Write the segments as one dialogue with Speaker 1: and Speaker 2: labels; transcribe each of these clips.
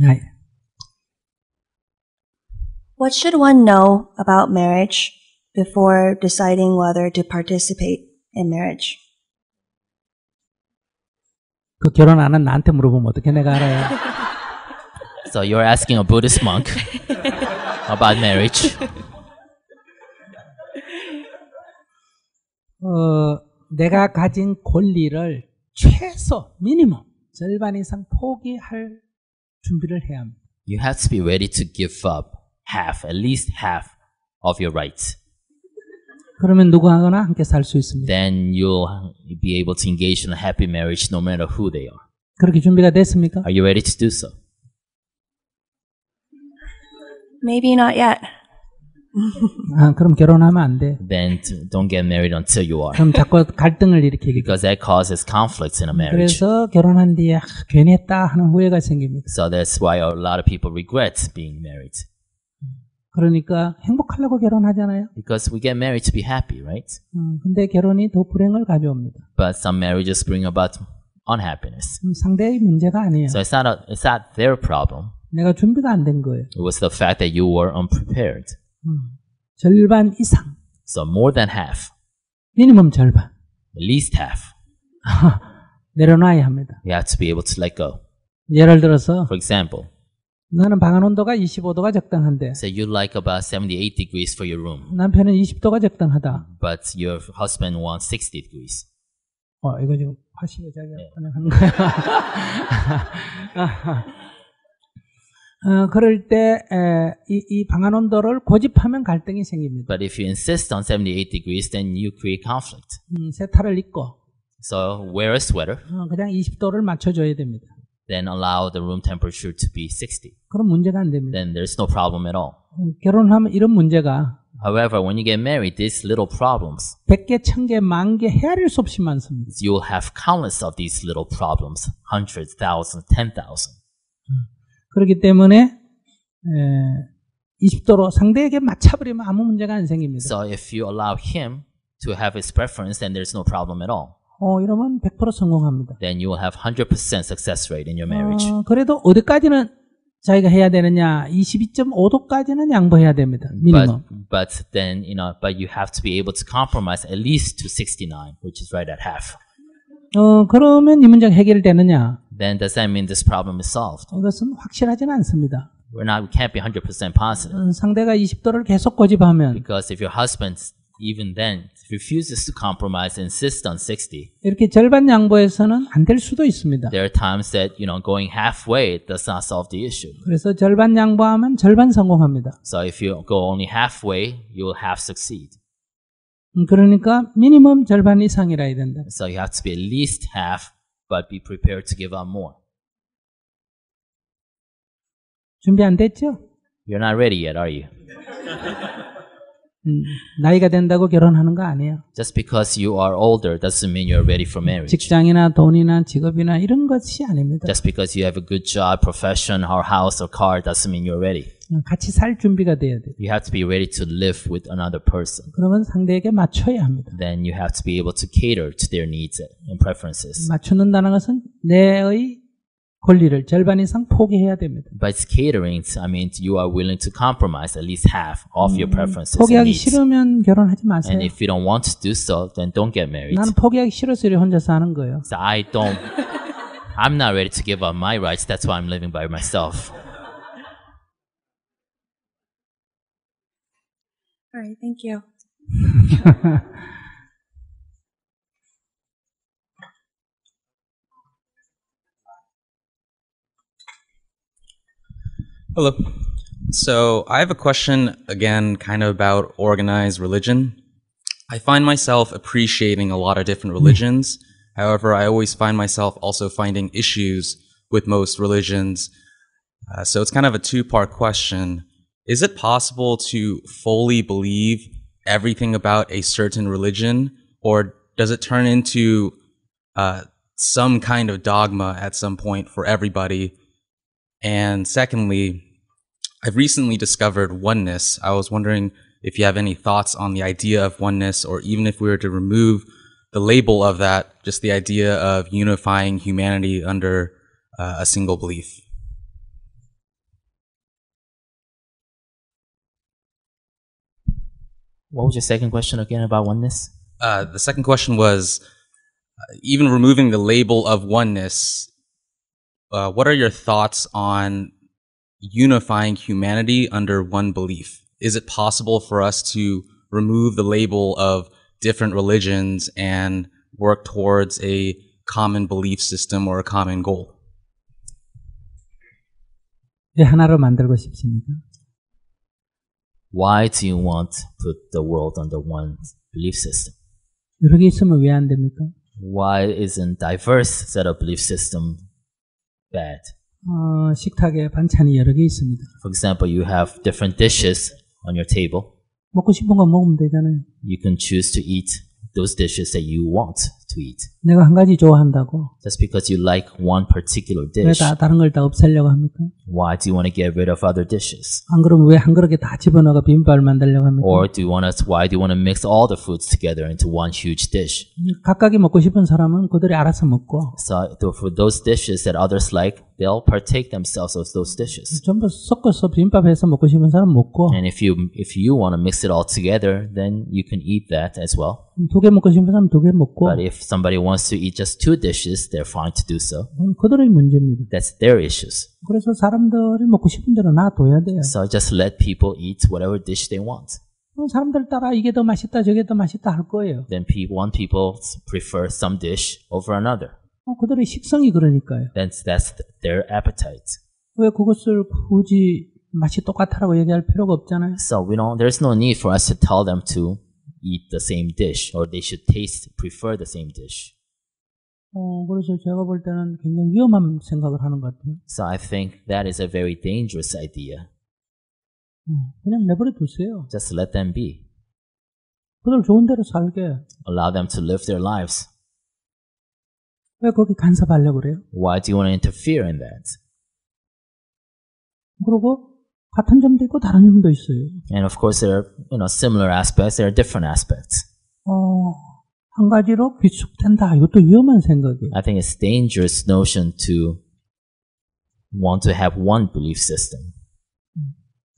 Speaker 1: はい。
Speaker 2: What should one know about marriage before deciding whether to participate in marriage?
Speaker 1: 그 결혼 안 한 나한테 물어보면 어떻게 내가 알아요?
Speaker 3: So you're asking a Buddhist monk about marriage.
Speaker 1: 내가 가진 권리를 최소 미니멈 절반 이상 포기할 준비를 해야 합니다.
Speaker 3: You have to be ready to give up half, at least half of your rights.
Speaker 1: 그러면 누구하거나 함께 살 수 있습니다.
Speaker 3: Then you'll be able to engage in a happy marriage no matter who they are.
Speaker 1: 그렇게 준비가 됐습니까?
Speaker 3: Are you ready to do so?
Speaker 2: Maybe not yet.
Speaker 1: 그럼 결혼하면 안 돼.
Speaker 3: Then don't get married until you are.
Speaker 1: 그럼 자꾸 갈등을 일으키게 돼.
Speaker 3: Because that causes conflicts in a marriage.
Speaker 1: 그래서 결혼한 뒤에 괜히 했다 하는 후회가 생깁니다.
Speaker 3: So that's why a lot of people regret being married.
Speaker 1: 그러니까 행복하려고 결혼하잖아요.
Speaker 3: Because we get married to be happy, right?
Speaker 1: 근데 결혼이 더 불행을 가져옵니다.
Speaker 3: But some marriages bring about unhappiness.
Speaker 1: 상대의 문제가 아니에요.
Speaker 3: So it's not their problem.
Speaker 1: 내가 준비가 안 된 거예요.
Speaker 3: It was the fact that you were unprepared.
Speaker 1: 절반 이상.
Speaker 3: So more than half,
Speaker 1: 미니멈 절반.
Speaker 3: at least half,
Speaker 1: 내려놔야 합니다.
Speaker 3: you have to be able to let go.
Speaker 1: 예를 들어서
Speaker 3: For example,
Speaker 1: 나는 방안 온도가 25도가 적당한데
Speaker 3: say you like about 78 degrees for your room,
Speaker 1: 남편은 20도가 적당하다.
Speaker 3: but your husband wants 60 degrees.
Speaker 1: 이거 지금 화시가 자기가 하는 거야. 그럴 때 이 방안 온도를 고집하면 갈등이 생깁니다.
Speaker 3: But if you insist on 78 degrees, then you create conflict.
Speaker 1: 세타를 입고
Speaker 3: So wear a sweater,
Speaker 1: 그냥 20도를 맞춰줘야 됩니다.
Speaker 3: then allow the room temperature to be 60.
Speaker 1: 그럼 문제가 안 됩니다.
Speaker 3: Then there's no problem at all.
Speaker 1: 결혼하면 이런 문제가
Speaker 3: However, when you get married, these little problems,
Speaker 1: 100개, 1000개, 10,000개 헤아릴 수 없이 많습니다.
Speaker 3: you'll have countless of these little problems, hundreds, thousands, 10,000.
Speaker 1: 그렇기 때문에 20도로 상대에게 맞춰버리면 아무 문제가 안 생깁니다.
Speaker 3: So if you allow him to have his preference, then there's no problem at all.
Speaker 1: 이러면 100% 성공합니다.
Speaker 3: Then you will have 100% success rate in your marriage.
Speaker 1: 그래도 어디까지는 자기가 해야 되느냐? 22.5도까지는 양보해야 됩니다. 미니멈.
Speaker 3: But then, but you have to be able to compromise at least to 69, which is right at half.
Speaker 1: 그러면 이 문제가 해결되느냐?
Speaker 3: Then does that mean this problem is solved?
Speaker 1: 이것은 확실하지는 않습니다.
Speaker 3: We can't be 100% positive.
Speaker 1: 상대가 20도를 계속 고집하면
Speaker 3: Because if your husband, even then, refuses to compromise and insists on 60,
Speaker 1: 이렇게 절반 양보해서는 안 될 수도 있습니다.
Speaker 3: there are times that, going halfway does not solve the issue.
Speaker 1: 그래서 절반 양보하면 절반 성공합니다.
Speaker 3: So if you go only halfway, you will half succeed.
Speaker 1: 그러니까 미니멈 절반 이상이라 해야 된다.
Speaker 3: So you have to be at least half, but be prepared to give up more.
Speaker 1: 준비 안 됐죠?
Speaker 3: You're not ready yet, are you?
Speaker 1: 나이가 된다고 결혼하는 거 아니에요.
Speaker 3: Just because you are older doesn't mean you're ready for marriage.
Speaker 1: 직장이나 돈이나 직업이나 이런 것이 아닙니다.
Speaker 3: Just because you have a good job, profession, or house or car doesn't mean you're ready.
Speaker 1: 같이 살 준비가 돼야 돼요.
Speaker 3: You have to be ready to live with another person.
Speaker 1: 그러면 상대에게 맞춰야 합니다.
Speaker 3: Then you have to be able to cater to their needs and preferences.
Speaker 1: 맞추는다는 것은 내의 권리를 절반 이상 포기해야 됩니다.
Speaker 3: By catering, I mean you are willing to compromise at least half of your preferences and
Speaker 1: 포기하기
Speaker 3: needs.
Speaker 1: 싫으면 결혼하지 마세요.
Speaker 3: And if you don't want to do so, then don't get married.
Speaker 1: 나는 포기하기 싫어서 혼자서 하는 거예요.
Speaker 3: So I'm not ready to give up my rights. That's why I'm living by myself.
Speaker 2: All right, thank you.
Speaker 4: Hello. So I have a question, again, kind of about organized religion. I find myself appreciating a lot of different religions. However, I always find myself also finding issues with most religions. So it's kind of a two-part question. Is it possible to fully believe everything about a certain religion, or does it turn into some kind of dogma at some point for everybody? And secondly, I've recently discovered oneness. I was wondering if you have any thoughts on the idea of oneness, or even if we were to remove the label of that, just the idea of unifying humanity under a single belief.
Speaker 3: What was your second question again about oneness?
Speaker 4: The second question was, even removing the label of oneness, what are your thoughts on unifying humanity under one belief? Is it possible for us to remove the label of different religions and work towards a common belief system or a common goal?
Speaker 1: 왜 하나로 만들고 싶습니까?
Speaker 3: Why do you want to put the world under one belief system?
Speaker 1: 여러 개 있으면 왜 안 됩니까?
Speaker 3: Why isn't diverse set of belief system bad?
Speaker 1: 식탁에 반찬이 여러 개 있습니다.
Speaker 3: For example, you have different dishes on your table.
Speaker 1: 먹고 싶은 거 먹으면 되잖아요.
Speaker 3: You can choose to eat those dishes that you want to eat.
Speaker 1: 내가 한 가지 좋아한다고
Speaker 3: Just because you like one particular
Speaker 1: 왜
Speaker 3: dish,
Speaker 1: 다른 걸 다 없애려고 합니까?
Speaker 3: why do you want to get rid of other dishes?
Speaker 1: 안 그러면 왜 한 그릇에 다 집어넣어 비빔밥을 만들려고 합니까?
Speaker 3: Or why do you want to mix all the foods together into one huge dish?
Speaker 1: 각각이 먹고 싶은 사람은 그들이 al아서 먹고
Speaker 3: So for those dishes that others like, they'll partake themselves of those dishes.
Speaker 1: 전부 섞어서 비빔밥 해서 먹고 싶은 사람 먹고
Speaker 3: And if you want to mix it all together, then you can eat that as well.
Speaker 1: 두 개 먹고 싶은 사람 두 개 먹고
Speaker 3: But if somebody wants to eat just 2 dishes, they're fine to do so.
Speaker 1: 그건 그들의 문제입니다.
Speaker 3: That's their issues.
Speaker 1: 그래서 사람들이 먹고 싶은 대로 놔둬야 돼요.
Speaker 3: So just let people eat whatever dish they want.
Speaker 1: 사람들 따라 이게 더 맛있다 저게 더 맛있다 할 거예요.
Speaker 3: Then one people prefer some dish over another.
Speaker 1: 그들의 식성이 그러니까요.
Speaker 3: That's their appetite.
Speaker 1: 왜 그것을 굳이 맛이 똑같다라고 얘기할 필요가 없잖아요.
Speaker 3: So there's no need for us to tell them to eat the same dish or they should prefer the same dish.
Speaker 1: 그래서 제가 볼 때는 굉장히 위험한 생각을 하는 것 같아요.
Speaker 3: So I think that is a very dangerous idea.
Speaker 1: 그냥 내버려 두세요.
Speaker 3: Just let them be.
Speaker 1: 그들 좋은 대로 살게.
Speaker 3: Allow them to live their lives.
Speaker 1: 왜 거기 간섭하려고 그래요?
Speaker 3: Why do you want to interfere in that?
Speaker 1: 그리고 같은 점도 있고 다른 점도 있어요.
Speaker 3: And of course there are similar aspects, there are different aspects.
Speaker 1: 한 가지로 귀속된다. 이것도 위험한 생각이에요.
Speaker 3: I think it's a dangerous notion to want to have one belief system.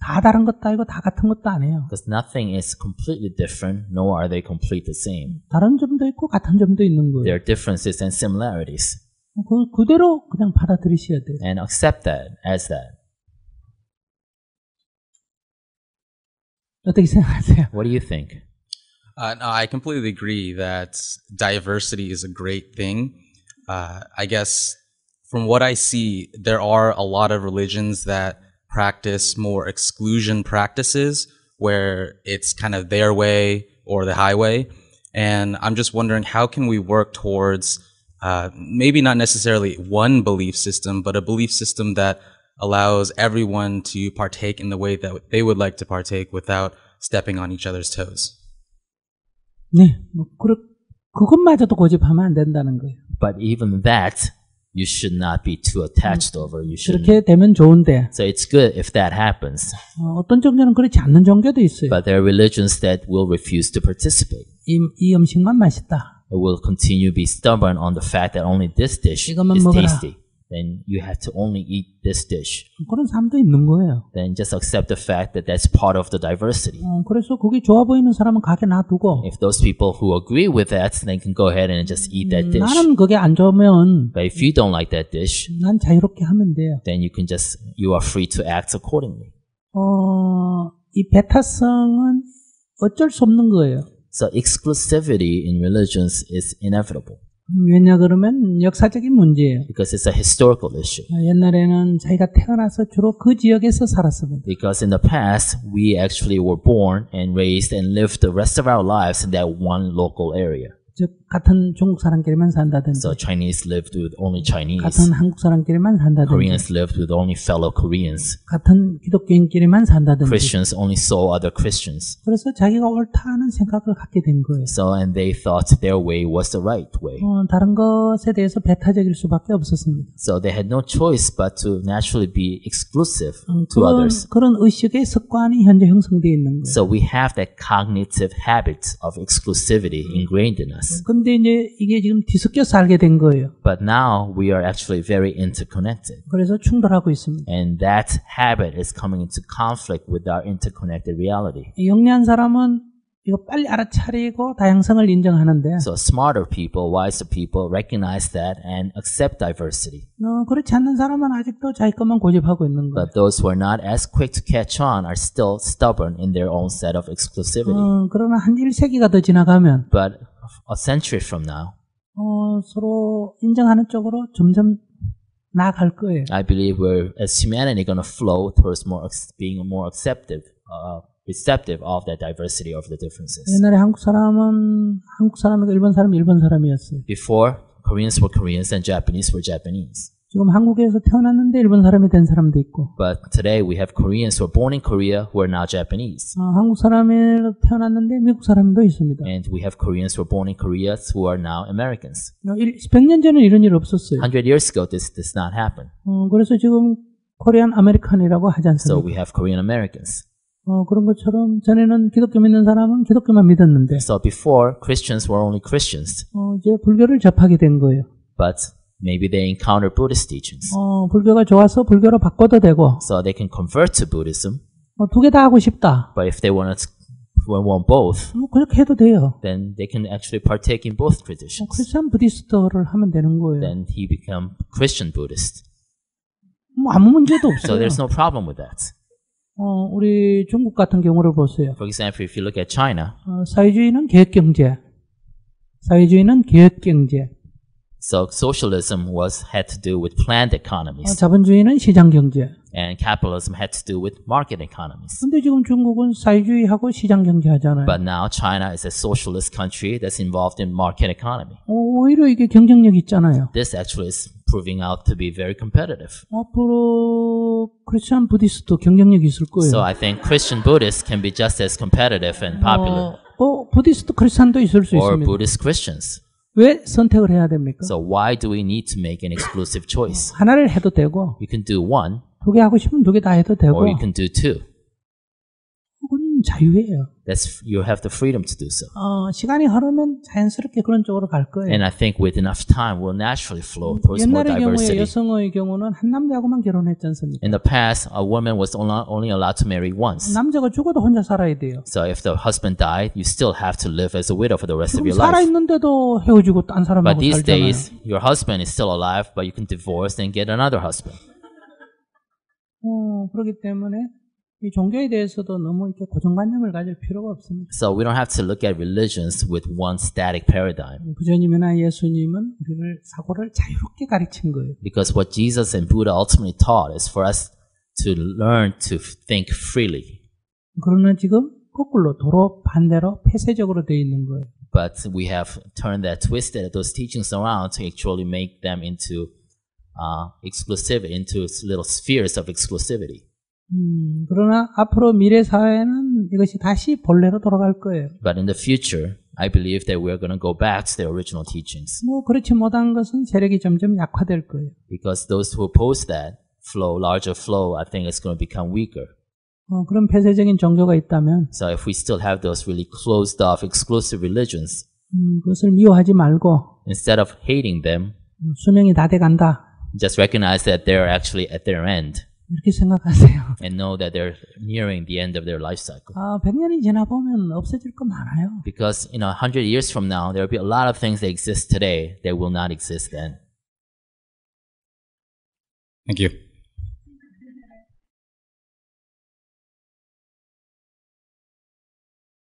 Speaker 1: 다 다른 것도 아니고 다 같은 것도 아니에요.
Speaker 3: Because nothing is completely different, nor are they completely the same.
Speaker 1: 다른 점도 있고 같은 점도 있는
Speaker 3: There
Speaker 1: 거예요.
Speaker 3: are differences and similarities.
Speaker 1: 그대로 그냥 받아들이셔야 돼요.
Speaker 3: And accept that as that.
Speaker 1: 어떻게 생각하세요?
Speaker 3: What do you think?
Speaker 4: No, I completely agree that diversity is a great thing. I guess from what I see, there are a lot of religions that practice more exclusion practices where it's kind of their way or the highway. And I'm just wondering, how can we work towards maybe not necessarily one belief system, but a belief system that allows everyone to partake in the way that they would like to partake without stepping on each other's toes?
Speaker 1: 네, 그것마저도 고집하면 안 된다는 거예요.
Speaker 3: But even that, you should not be too attached over. You shouldn't.
Speaker 1: 그렇게 되면 좋은데
Speaker 3: So it's good if that happens.
Speaker 1: 어떤 종교는 그렇지 않는 종교도 있어요.
Speaker 3: But there are religions that will refuse to participate.
Speaker 1: 이 음식만 맛있다.
Speaker 3: It will continue to be stubborn on the fact that only this dish
Speaker 1: 이것만
Speaker 3: is
Speaker 1: 먹어라.
Speaker 3: tasty. Then you have to only eat this dish.
Speaker 1: 그런 사람도 있는 거예요.
Speaker 3: Then just accept the fact that that's part of the diversity.
Speaker 1: 그래서 거기 좋아 보이는 사람은 가게 놔두고
Speaker 3: If those people who agree with that, they can go ahead and just eat that dish.
Speaker 1: 나는 그게 안 좋으면
Speaker 3: But if you don't like that dish,
Speaker 1: 난 자유롭게 하면 돼요.
Speaker 3: then you are free to act accordingly.
Speaker 1: 이 배타성은 어쩔 수 없는 거예요.
Speaker 3: So exclusivity in religions is inevitable
Speaker 1: 왜냐 그러면 역사적인 문제예요.
Speaker 3: because it's a historical issue.
Speaker 1: 옛날에는 자기가 태어나서 주로 그 지역에서 살았습니다.
Speaker 3: Because in the past, we actually were born and raised and lived the rest of our lives in that one local area.
Speaker 1: 즉 같은 중국 사람끼리만 산다든지
Speaker 3: So Chinese lived with only Chinese.
Speaker 1: 같은 한국 사람끼리만 산다든지
Speaker 3: Koreans lived with only fellow Koreans.
Speaker 1: 같은 기독교인끼리만 산다든지
Speaker 3: Christians only saw other Christians.
Speaker 1: 그래서 자기가 옳다는 생각을 갖게 된 거예요.
Speaker 3: And they thought their way was the right way.
Speaker 1: 다른 것에 대해서 배타적일 수밖에 없었습니다.
Speaker 3: So they had no choice but to naturally be exclusive to others.
Speaker 1: 그런 의식의 습관이 현재 형성되어 있는 거예요.
Speaker 3: So we have that cognitive habit of exclusivity ingrained in us.
Speaker 1: 근데 이제 이게 지금 뒤섞여 살게 된 거예요.
Speaker 3: But now we are actually very interconnected.
Speaker 1: 그래서 충돌하고 있습니다.
Speaker 3: And that habit is coming into conflict with our interconnected reality.
Speaker 1: 영리한 사람은 이거 빨리 알아차리고 다양성을 인정하는데
Speaker 3: So smarter people, wiser people recognize that and accept diversity.
Speaker 1: 그렇지 않는 사람은 아직도 자기 것만 고집하고 있는 거예요.
Speaker 3: But those who are not as quick to catch on are still stubborn in their own set of exclusivity.
Speaker 1: 그러나 한 1세기가 더 지나가면
Speaker 3: But a century from now,
Speaker 1: 서로 인정하는 쪽으로 점점 나아갈 거예요.
Speaker 3: I believe we're, as humanity, going to flow towards being more receptive of that diversity of the differences.
Speaker 1: 옛날에 한국 사람이고 일본 사람이 일본 사람이었어요.
Speaker 3: Before, Koreans were Koreans and Japanese were Japanese.
Speaker 1: 지금 한국에서 태어났는데 일본 사람이 된 사람도 있고,
Speaker 3: But today we have Koreans who are born in Korea who are now Japanese.
Speaker 1: 한국 사람이 태어났는데 미국 사람도 있습니다.
Speaker 3: And we have Koreans who are born in Korea who are now Americans.
Speaker 1: 100년 전에 이런 일 없었어요.
Speaker 3: 100 years ago, this did not happen.
Speaker 1: 그래서 지금 코리안 아메리칸이라고 하지
Speaker 3: So
Speaker 1: 않습니까?
Speaker 3: we have Korean Americans.
Speaker 1: 그런 것처럼 전에는 기독교 믿는 사람은 기독교만 믿었는데
Speaker 3: So before, Christians were only Christians.
Speaker 1: 이제 불교를 접하게 된 거예요.
Speaker 3: But maybe they encounter Buddhist teachings.
Speaker 1: 불교가 좋아서 불교로 바꿔도 되고
Speaker 3: So they can convert to Buddhism.
Speaker 1: 두 개 다 하고 싶다.
Speaker 3: But if they want both,
Speaker 1: 그렇게 해도 돼요.
Speaker 3: then they can actually partake in both traditions.
Speaker 1: 크리스천 부디스트를 하면 되는 거예요.
Speaker 3: Then he become Christian Buddhist.
Speaker 1: 아무 문제도
Speaker 3: So
Speaker 1: 없어요.
Speaker 3: there's no problem with that.
Speaker 1: 우리 중국 같은 경우를 보세요.
Speaker 3: For example, if you look at China,
Speaker 1: 사회주의는 계획경제. 사회주의는 계획경제.
Speaker 3: so socialism had to do with planned economies,
Speaker 1: 자본주의는 시장경제.
Speaker 3: and capitalism had to do with market economies.
Speaker 1: 근데 지금 중국은 사회주의하고 시장경제 하잖아요.
Speaker 3: But now China is a socialist country that's involved in market economy.
Speaker 1: 오히려 이게 경쟁력 있잖아요.
Speaker 3: This actually is proving out to be very competitive.
Speaker 1: 앞으로 크리스천 부디스트 경쟁력이 있을 거예요.
Speaker 3: So I think Christian Buddhists can be just as competitive and popular,
Speaker 1: 부디스트 크리스천도 있을 수
Speaker 3: or
Speaker 1: 있습니다.
Speaker 3: Buddhist Christians.
Speaker 1: 왜 선택을 해야 됩니까?
Speaker 3: So why do we need to make an exclusive choice?
Speaker 1: 하나를 해도 되고
Speaker 3: You can do one,
Speaker 1: 두 개 하고 싶으면 두 개 다 해도 되고
Speaker 3: or you can do two.
Speaker 1: 그건 자유예요.
Speaker 3: You have the freedom to do so.
Speaker 1: 시간이 흐르면 자연스럽게 그런 쪽으로 갈 거예요.
Speaker 3: And I think with enough time, we'll naturally flow towards more
Speaker 1: 옛날의 경우에
Speaker 3: diversity.
Speaker 1: 여성의 경우는 한 남자하고만 결혼했지 않습니까?
Speaker 3: In the past, a woman was only allowed to marry once.
Speaker 1: 남자가 죽어도 혼자 살아야 돼요.
Speaker 3: So if the husband died, you still have to live as a widow for the rest of
Speaker 1: 지금
Speaker 3: your life.
Speaker 1: 살아있는데도 헤어지고 딴 사람하고
Speaker 3: But these
Speaker 1: 살잖아요.
Speaker 3: days, your husband is still alive, but you can divorce and get another husband.
Speaker 1: 그렇기 때문에 이 종교에 대해서도 너무 이렇게 고정관념을 가질 필요가 없습니다.
Speaker 3: So we don't have to look at religions with one static paradigm.
Speaker 1: 부처님이나 예수님은 우리를 사고를 자유롭게 가르친 거예요.
Speaker 3: Because what Jesus and Buddha ultimately taught is for us to learn to think freely.
Speaker 1: 그러나 지금 거꾸로 도로 반대로 폐쇄적으로 되어 있는 거예요.
Speaker 3: But we have turned twisted those teachings around to actually make them into into little spheres of exclusivity.
Speaker 1: 그러나 앞으로 미래 사회는 이것이 다시 본래로 돌아갈 거예요.
Speaker 3: But in the future, I believe that we're going to go back to the original teachings.
Speaker 1: 그렇지 못한 것은 세력이 점점 약화될 거예요.
Speaker 3: Because those who oppose that larger flow, I think it's going to become weaker.
Speaker 1: 그런 폐쇄적인 종교가 있다면
Speaker 3: So if we still have those really closed off exclusive religions,
Speaker 1: 그것을 미워하지 말고
Speaker 3: instead of hating them,
Speaker 1: 수명이 다 돼간다.
Speaker 3: just recognize that they're actually at their end
Speaker 1: 이렇게 생각하세요.
Speaker 3: and know that they're nearing the end of their life cycle.
Speaker 1: 100년이 지나 보면 없어질 거 많아요.
Speaker 3: Because 100 years from now, there will be a lot of things that exist today that will not exist then.
Speaker 4: Thank you.